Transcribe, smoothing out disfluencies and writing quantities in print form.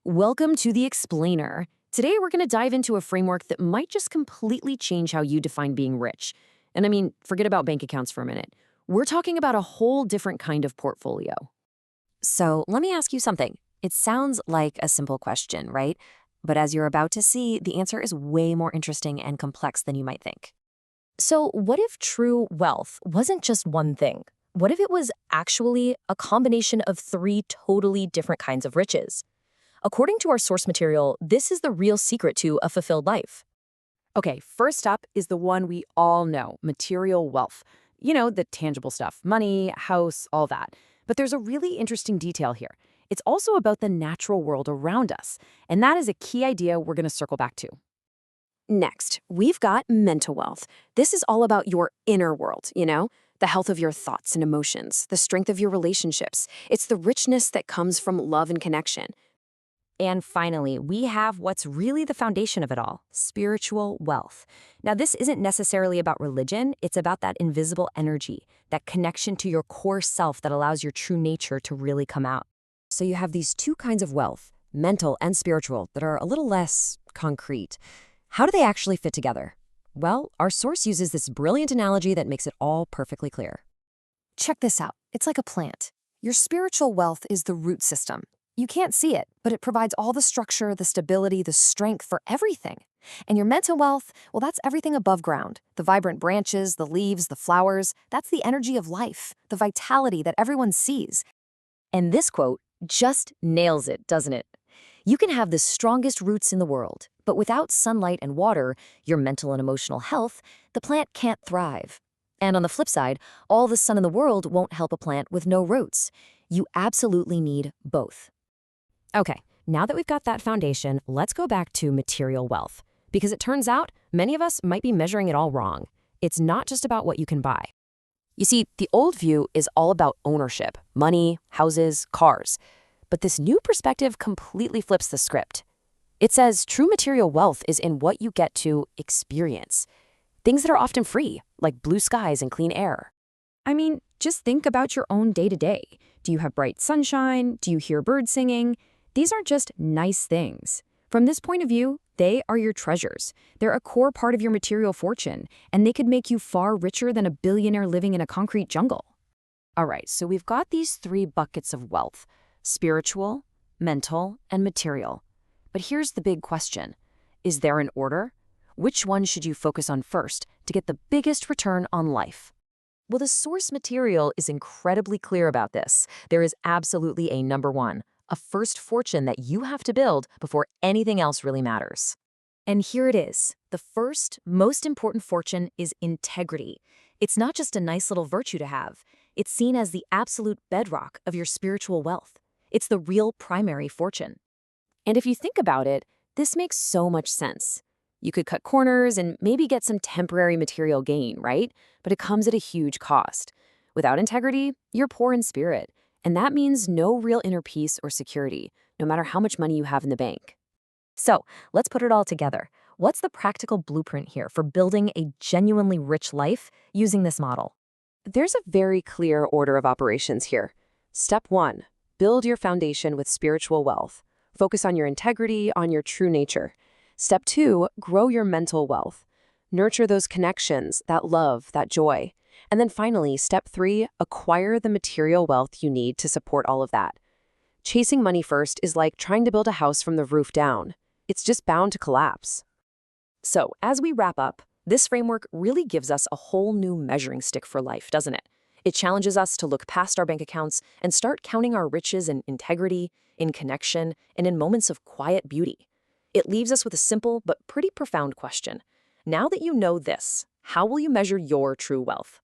Welcome to The Explainer. Today we're going to dive into a framework that might just completely change how you define being rich. And I mean, forget about bank accounts for a minute. We're talking about a whole different kind of portfolio. So let me ask you something. It sounds like a simple question, right? But as you're about to see, the answer is way more interesting and complex than you might think. So, what if true wealth wasn't just one thing? What if it was actually a combination of three totally different kinds of riches? According to our source material, this is the real secret to a fulfilled life. Okay, first up is the one we all know, material wealth. You know, the tangible stuff, money, house, all that. But there's a really interesting detail here. It's also about the natural world around us. And that is a key idea we're going to circle back to. Next, we've got mental wealth. This is all about your inner world, the health of your thoughts and emotions, the strength of your relationships. It's the richness that comes from love and connection. And finally, we have what's really the foundation of it all, spiritual wealth. Now, this isn't necessarily about religion. It's about that invisible energy, that connection to your core self that allows your true nature to really come out. So you have these two kinds of wealth, mental and spiritual, that are a little less concrete. How do they actually fit together? Well, our source uses this brilliant analogy that makes it all perfectly clear. Check this out. It's like a plant. Your spiritual wealth is the root system. You can't see it, but it provides all the structure, the stability, the strength for everything. And your mental wealth, well, that's everything above ground. The vibrant branches, the leaves, the flowers, that's the energy of life, the vitality that everyone sees. And this quote just nails it, doesn't it? You can have the strongest roots in the world, but without sunlight and water, your mental and emotional health, the plant can't thrive. And on the flip side, all the sun in the world won't help a plant with no roots. You absolutely need both. Okay, now that we've got that foundation, let's go back to material wealth. Because it turns out, many of us might be measuring it all wrong. It's not just about what you can buy. You see, the old view is all about ownership, money, houses, cars. But this new perspective completely flips the script. It says true material wealth is in what you get to experience. Things that are often free, like blue skies and clean air. I mean, just think about your own day-to-day. Do you have bright sunshine? Do you hear birds singing? These aren't just nice things. From this point of view, they are your treasures. They're a core part of your material fortune, and they could make you far richer than a billionaire living in a concrete jungle. All right, so we've got these three buckets of wealth: spiritual, mental, and material. But here's the big question. Is there an order? Which one should you focus on first to get the biggest return on life? Well, the source material is incredibly clear about this. There is absolutely a number one, a first fortune that you have to build before anything else really matters. And here it is. The first, most important fortune is integrity. It's not just a nice little virtue to have. It's seen as the absolute bedrock of your spiritual wealth. It's the real primary fortune. And if you think about it, this makes so much sense. You could cut corners and maybe get some temporary material gain, right? But it comes at a huge cost. Without integrity, you're poor in spirit. And that means no real inner peace or security, no matter how much money you have in the bank. So let's put it all together. What's the practical blueprint here for building a genuinely rich life using this model? There's a very clear order of operations here. Step 1, build your foundation with spiritual wealth. Focus on your integrity, on your true nature. Step 2, grow your mental wealth. Nurture those connections, that love, that joy. And then finally, step 3, acquire the material wealth you need to support all of that. Chasing money first is like trying to build a house from the roof down. It's just bound to collapse. So, as we wrap up, this framework really gives us a whole new measuring stick for life, doesn't it? It challenges us to look past our bank accounts and start counting our riches in integrity, in connection, and in moments of quiet beauty. It leaves us with a simple but pretty profound question. Now that you know this, how will you measure your true wealth?